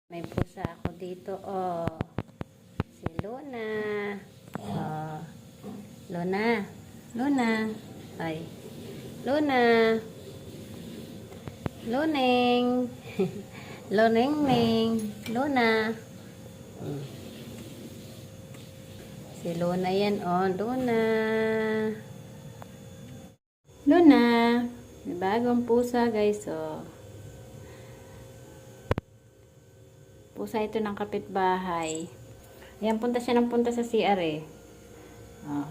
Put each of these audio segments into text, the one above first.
May pusa ako dito, oh. Si Luna. Oh. Luna. Luna. Ay. Luna. Luneng. Luneng-ning. Luna. Si Luna yan, oh. Luna. Luna. May bagong pusa, guys, oh. Pusa ito ng kapitbahay. Ayan, punta siya ng punta sa CR eh. Oh.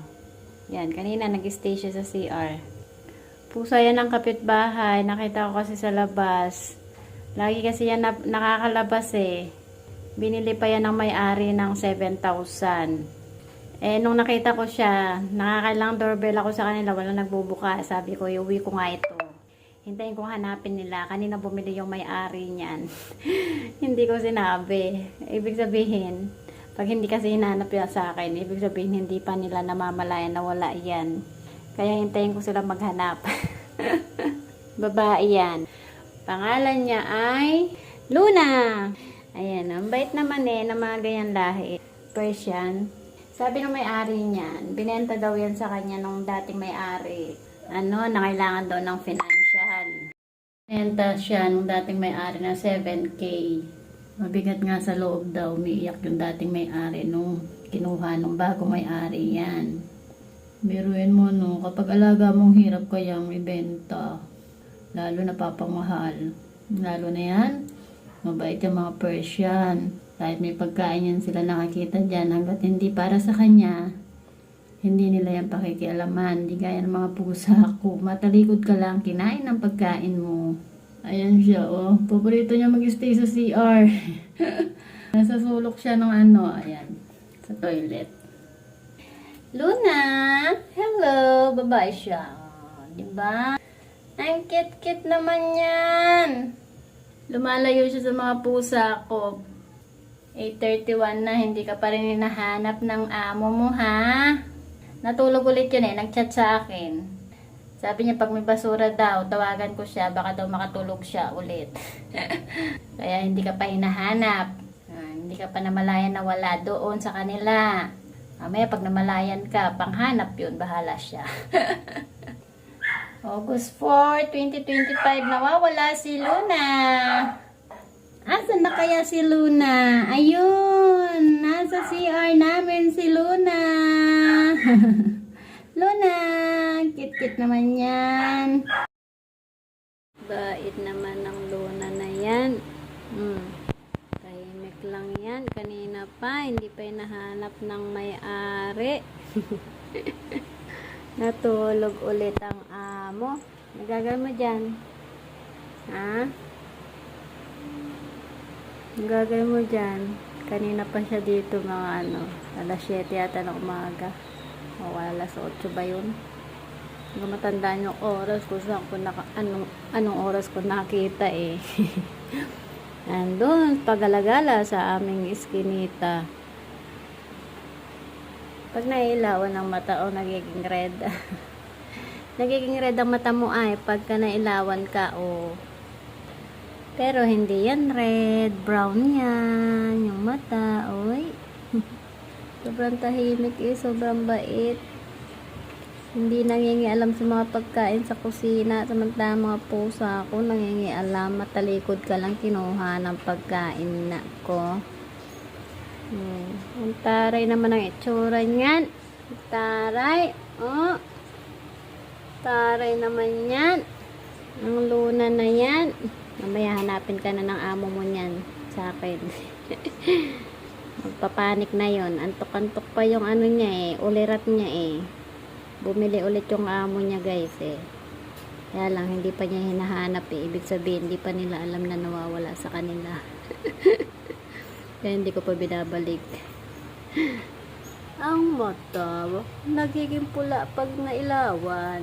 Yan, kanina nag-stay siya sa CR. Pusa yan ng kapitbahay. Nakita ko kasi sa labas. Lagi kasi yan nakakalabas eh. Binili pa yan ng may-ari ng 7,000. Eh, nung nakita ko siya, nakakailang doorbell ako sa kanila. Walang nagbubuka. Sabi ko, iuwi ko nga ito. Hintayin kong hanapin nila. Kanina bumili yung may-ari niyan. Hindi ko sinabi. Ibig sabihin, pag hindi kasi hinanap yan sa akin, ibig sabihin hindi pa nila namamalayan na wala yan. Kaya hintayin ko sila maghanap. Babae yan. Pangalan niya ay Luna. Ayan, ang bait naman eh, na mga ganyan lahi. Persian. Sabi ng may-ari niyan, binenta daw yan sa kanya nung dating may-ari. Nangailangan daw ng financial. Binenta siya nung dating may-ari na 7K. Mabigat nga sa loob daw, umiiyak yung dating may-ari nung kinuha nung bago may-ari yan. Biruin mo no, kapag alaga mong hirap kayang ibenta, lalo na papamahal. Lalo na yan, mabait yung mga Persian. Kahit may pagkain yan sila nakakita dyan, hanggat hindi para sa kanya, hindi nila yan pakikialaman. Hindi gaya ng mga pusa ko. Matalikod ka lang, kinain ng pagkain mo. Ayan siya, oh. Paborito niya mag-stay sa CR. Nasa sulok siya ng ayan, sa toilet. Luna! Hello! Babae siya. Diba? Ang cute-cute naman yan. Lumalayo siya sa mga pusa ko. 8:31 na, hindi ka pa rin hinahanap ng amo mo, ha? Natulog ulit yun eh, nag-chat sa akin. Sabi niya pag may basura daw, tawagan ko siya, baka daw makatulog siya ulit. Kaya hindi ka pa hinahanap. Hindi ka pa namalayan na wala doon sa kanila. Mamaya pag namalayan ka, panghanap yun, bahala siya. August 4, 2025, nawawala si Luna. Asan na kaya si Luna? Ayun, nasa CR namin si Luna. Luna, cute-cute naman yan. Bait naman ng Luna na yan. Tahimik lang yan. Kanina pa, hindi pa hinahanap ng may-ari. Natulog ulit ang amo. Nagagawin mo dyan? Ha? Nagagawin mo dyan? Kanina pa siya dito mga alas 7 yata ng umaga. O alas 8 ba yun? Hindi ko matandaan yung oras kung saan ko anong oras ko nakita eh. Andun, pagalagala sa aming iskinita. Pag nailawan ng mata o nagiging red. Nagiging red ang mata mo ay pagka nailawan ka o. Pero hindi yan red, brown yan yung mata, oy. Sobrang tahimik eh, sobrang bait. Hindi nangingialam sa mga pagkain sa kusina. Samantala mga pusa ko nangingialam. Matalikod ka lang kinuha ng pagkain na ko. Ang taray naman ang itsura niyan. Taray. Oh. Taray naman yan. Ang Luna na yan. Mamaya hanapin ka na ng amo mo niyan sa akin. Magpapanik na yon. Antok-antok pa yung niya eh. Ulirat niya eh. Bumili ulit yung amo niya guys eh. Kaya lang hindi pa niya hinahanap eh. Ibig sabihin hindi pa nila alam na nawawala sa kanila. Kaya hindi ko pa binabalik. Ang mata nagiging pula pag nailawan.